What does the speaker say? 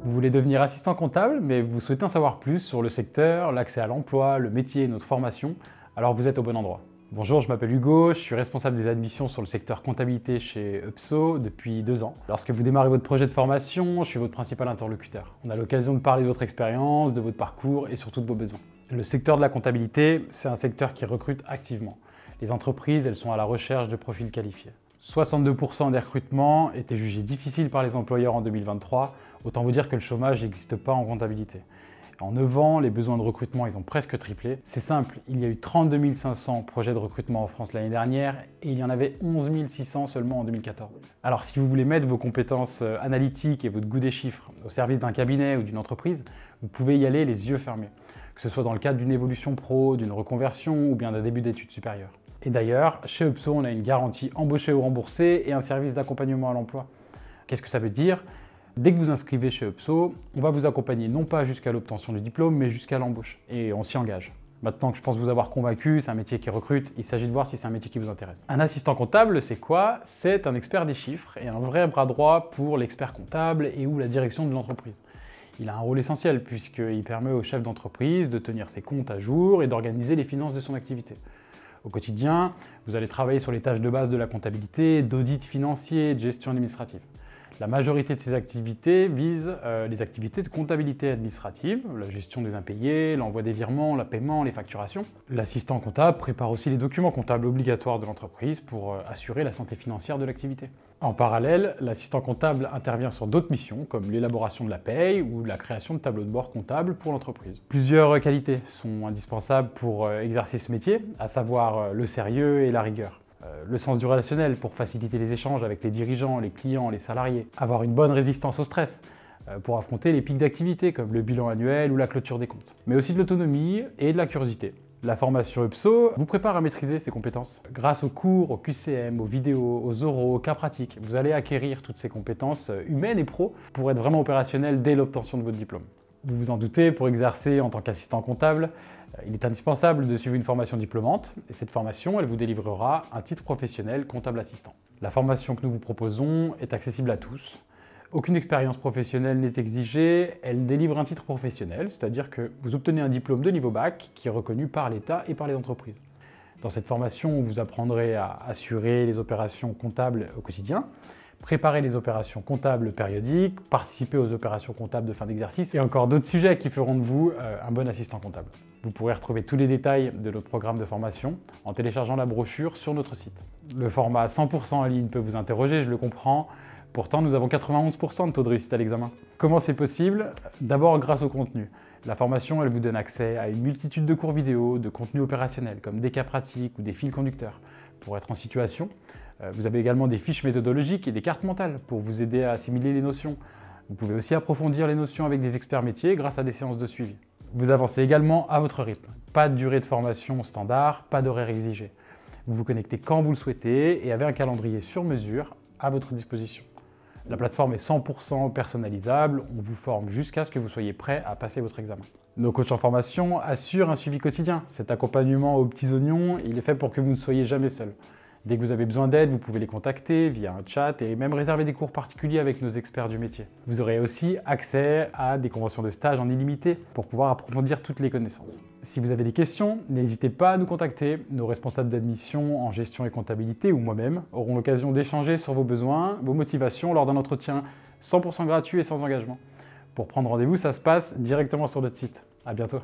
Vous voulez devenir assistant comptable, mais vous souhaitez en savoir plus sur le secteur, l'accès à l'emploi, le métier et notre formation, alors vous êtes au bon endroit. Bonjour, je m'appelle Hugo, je suis responsable des admissions sur le secteur comptabilité chez UPSO depuis 2 ans. Lorsque vous démarrez votre projet de formation, je suis votre principal interlocuteur. On a l'occasion de parler de votre expérience, de votre parcours et surtout de vos besoins. Le secteur de la comptabilité, c'est un secteur qui recrute activement. Les entreprises, elles sont à la recherche de profils qualifiés. 62% des recrutements étaient jugés difficiles par les employeurs en 2023, autant vous dire que le chômage n'existe pas en comptabilité. En 9 ans, les besoins de recrutement, ils ont presque triplé. C'est simple, il y a eu 32 500 projets de recrutement en France l'année dernière et il y en avait 11 600 seulement en 2014. Alors si vous voulez mettre vos compétences analytiques et votre goût des chiffres au service d'un cabinet ou d'une entreprise, vous pouvez y aller les yeux fermés, que ce soit dans le cadre d'une évolution pro, d'une reconversion ou bien d'un début d'études supérieures. Et d'ailleurs, chez UPSO, on a une garantie embauché ou remboursé et un service d'accompagnement à l'emploi. Qu'est-ce que ça veut dire ? Dès que vous inscrivez chez UPSO, on va vous accompagner non pas jusqu'à l'obtention du diplôme, mais jusqu'à l'embauche. Et on s'y engage. Maintenant que je pense vous avoir convaincu, c'est un métier qui recrute, il s'agit de voir si c'est un métier qui vous intéresse. Un assistant comptable, c'est quoi? C'est un expert des chiffres et un vrai bras droit pour l'expert comptable et ou la direction de l'entreprise. Il a un rôle essentiel puisqu'il permet au chef d'entreprise de tenir ses comptes à jour et d'organiser les finances de son activité. Au quotidien, vous allez travailler sur les tâches de base de la comptabilité, d'audit financier, de gestion administrative. La majorité de ces activités visent les activités de comptabilité administrative, la gestion des impayés, l'envoi des virements, le paiement, les facturations. L'assistant comptable prépare aussi les documents comptables obligatoires de l'entreprise pour assurer la santé financière de l'activité. En parallèle, l'assistant comptable intervient sur d'autres missions comme l'élaboration de la paye ou la création de tableaux de bord comptables pour l'entreprise. Plusieurs qualités sont indispensables pour exercer ce métier, à savoir le sérieux et la rigueur. Le sens du relationnel pour faciliter les échanges avec les dirigeants, les clients, les salariés. Avoir une bonne résistance au stress pour affronter les pics d'activité comme le bilan annuel ou la clôture des comptes. Mais aussi de l'autonomie et de la curiosité. La formation UPSO vous prépare à maîtriser ces compétences. Grâce aux cours, aux QCM, aux vidéos, aux oraux, aux cas pratiques, vous allez acquérir toutes ces compétences humaines et pro pour être vraiment opérationnel dès l'obtention de votre diplôme. Vous vous en doutez, pour exercer en tant qu'assistant comptable, il est indispensable de suivre une formation diplômante et cette formation, elle vous délivrera un titre professionnel comptable assistant. La formation que nous vous proposons est accessible à tous. Aucune expérience professionnelle n'est exigée, elle délivre un titre professionnel, c'est-à-dire que vous obtenez un diplôme de niveau bac qui est reconnu par l'État et par les entreprises. Dans cette formation, vous apprendrez à assurer les opérations comptables au quotidien, préparer les opérations comptables périodiques, participer aux opérations comptables de fin d'exercice et encore d'autres sujets qui feront de vous un bon assistant comptable. Vous pourrez retrouver tous les détails de notre programme de formation en téléchargeant la brochure sur notre site. Le format 100% en ligne peut vous interroger, je le comprends. Pourtant, nous avons 91% de taux de réussite à l'examen. Comment c'est possible? D'abord grâce au contenu. La formation, elle vous donne accès à une multitude de cours vidéo, de contenus opérationnels comme des cas pratiques ou des fils conducteurs pour être en situation. Vous avez également des fiches méthodologiques et des cartes mentales pour vous aider à assimiler les notions. Vous pouvez aussi approfondir les notions avec des experts métiers grâce à des séances de suivi. Vous avancez également à votre rythme. Pas de durée de formation standard, pas d'horaire exigé. Vous vous connectez quand vous le souhaitez et avez un calendrier sur mesure à votre disposition. La plateforme est 100% personnalisable, on vous forme jusqu'à ce que vous soyez prêt à passer votre examen. Nos coachs en formation assurent un suivi quotidien. Cet accompagnement aux petits oignons, il est fait pour que vous ne soyez jamais seul. Dès que vous avez besoin d'aide, vous pouvez les contacter via un chat et même réserver des cours particuliers avec nos experts du métier. Vous aurez aussi accès à des conventions de stage en illimité pour pouvoir approfondir toutes les connaissances. Si vous avez des questions, n'hésitez pas à nous contacter. Nos responsables d'admission en gestion et comptabilité ou moi-même auront l'occasion d'échanger sur vos besoins, vos motivations lors d'un entretien 100% gratuit et sans engagement. Pour prendre rendez-vous, ça se passe directement sur notre site. À bientôt.